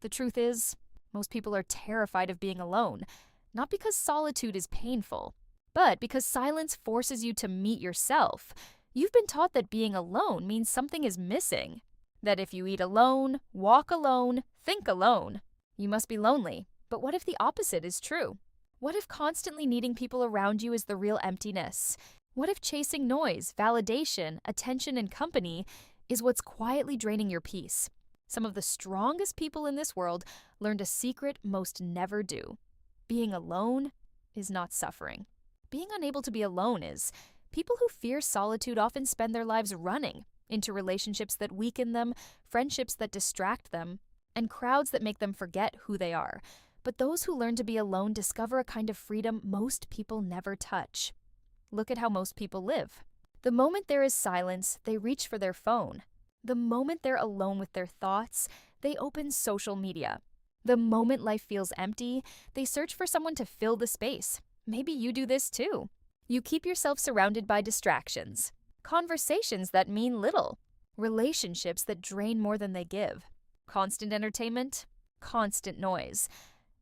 The truth is, most people are terrified of being alone, not because solitude is painful, but because silence forces you to meet yourself. You've been taught that being alone means something is missing. That if you eat alone, walk alone, think alone, you must be lonely. But what if the opposite is true? What if constantly needing people around you is the real emptiness? What if chasing noise, validation, attention, and company is what's quietly draining your peace? Some of the strongest people in this world learned a secret most never do. Being alone is not suffering. Being unable to be alone is. People who fear solitude often spend their lives running into relationships that weaken them, friendships that distract them, and crowds that make them forget who they are. But those who learn to be alone discover a kind of freedom most people never touch. Look at how most people live. The moment there is silence, they reach for their phone. The moment they're alone with their thoughts, they open social media. The moment life feels empty, they search for someone to fill the space. Maybe you do this too. You keep yourself surrounded by distractions, conversations that mean little, relationships that drain more than they give, constant entertainment, constant noise.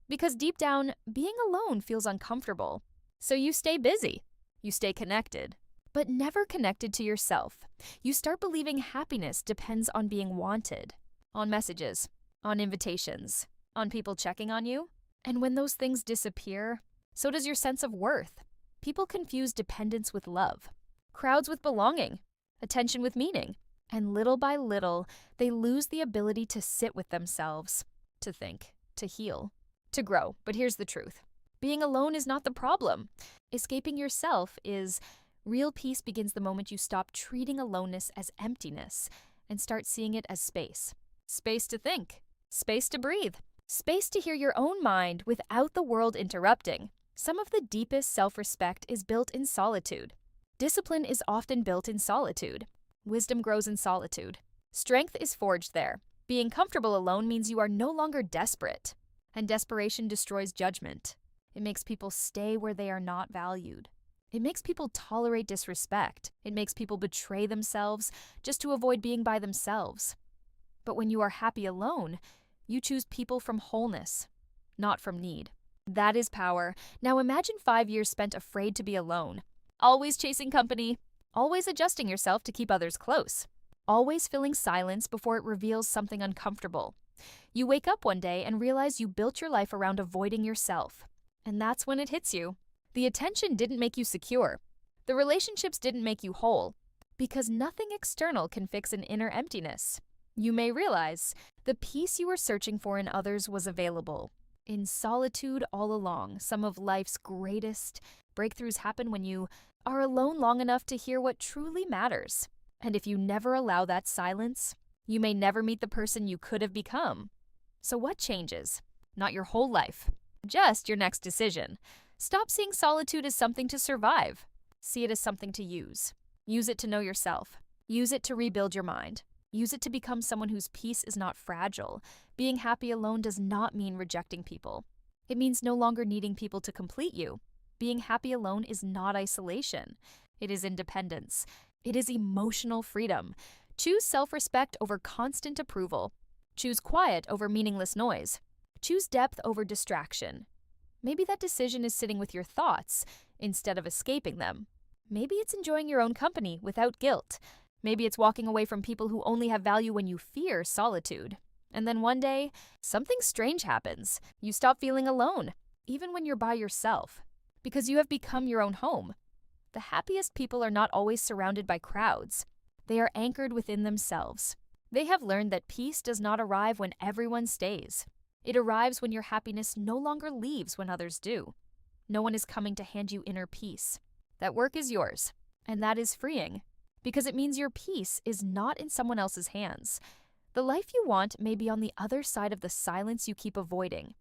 Because deep down, being alone feels uncomfortable. So you stay busy, you stay connected, but never connected to yourself. You start believing happiness depends on being wanted, on messages, on invitations, on people checking on you. And when those things disappear, so does your sense of worth. People confuse dependence with love, crowds with belonging, attention with meaning. And little by little, they lose the ability to sit with themselves, to think, to heal, to grow. But here's the truth. Being alone is not the problem. Escaping yourself is. Real peace begins the moment you stop treating aloneness as emptiness and start seeing it as space. Space to think, space to breathe, space to hear your own mind without the world interrupting. Some of the deepest self-respect is built in solitude. Discipline is often built in solitude. Wisdom grows in solitude. Strength is forged there. Being comfortable alone means you are no longer desperate, and desperation destroys judgment. It makes people stay where they are not valued. It makes people tolerate disrespect. It makes people betray themselves just to avoid being by themselves. But when you are happy alone, you choose people from wholeness, not from need. That is power. Now imagine 5 years spent afraid to be alone, always chasing company, always adjusting yourself to keep others close, always filling silence before it reveals something uncomfortable. You wake up one day and realize you built your life around avoiding yourself. And that's when it hits you. The attention didn't make you secure. The relationships didn't make you whole. Because nothing external can fix an inner emptiness. You may realize the peace you were searching for in others was available. In solitude all along, some of life's greatest breakthroughs happen when you are alone long enough to hear what truly matters. And if you never allow that silence, you may never meet the person you could have become. So what changes? Not your whole life, just your next decision. Stop seeing solitude as something to survive. See it as something to use. Use it to know yourself. Use it to rebuild your mind. Use it to become someone whose peace is not fragile. Being happy alone does not mean rejecting people. It means no longer needing people to complete you. Being happy alone is not isolation. It is independence. It is emotional freedom. Choose self-respect over constant approval. Choose quiet over meaningless noise. Choose depth over distraction. Maybe that decision is sitting with your thoughts instead of escaping them. Maybe it's enjoying your own company without guilt. Maybe it's walking away from people who only have value when you fear solitude. And then one day, something strange happens. You stop feeling alone, even when you're by yourself, because you have become your own home. The happiest people are not always surrounded by crowds. They are anchored within themselves. They have learned that peace does not arrive when everyone stays. It arrives when your happiness no longer leaves when others do. No one is coming to hand you inner peace. That work is yours, and that is freeing. Because it means your peace is not in someone else's hands. The life you want may be on the other side of the silence you keep avoiding.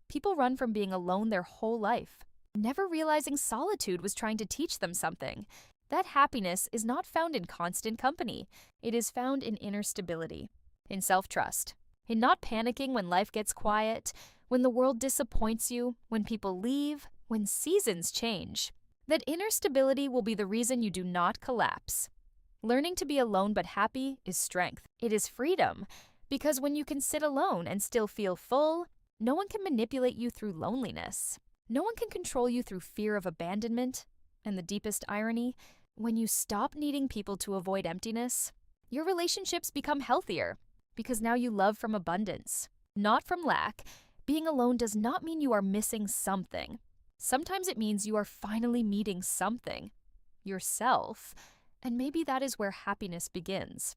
People run from being alone their whole life, never realizing solitude was trying to teach them something. That happiness is not found in constant company. It is found in inner stability, in self-trust, in not panicking when life gets quiet, when the world disappoints you, when people leave, when seasons change. That inner stability will be the reason you do not collapse. Learning to be alone but happy is strength. It is freedom. Because when you can sit alone and still feel full, no one can manipulate you through loneliness. No one can control you through fear of abandonment. And the deepest irony, when you stop needing people to avoid emptiness, your relationships become healthier because now you love from abundance, not from lack. Being alone does not mean you are missing something. Sometimes it means you are finally meeting something, yourself, and maybe that is where happiness begins.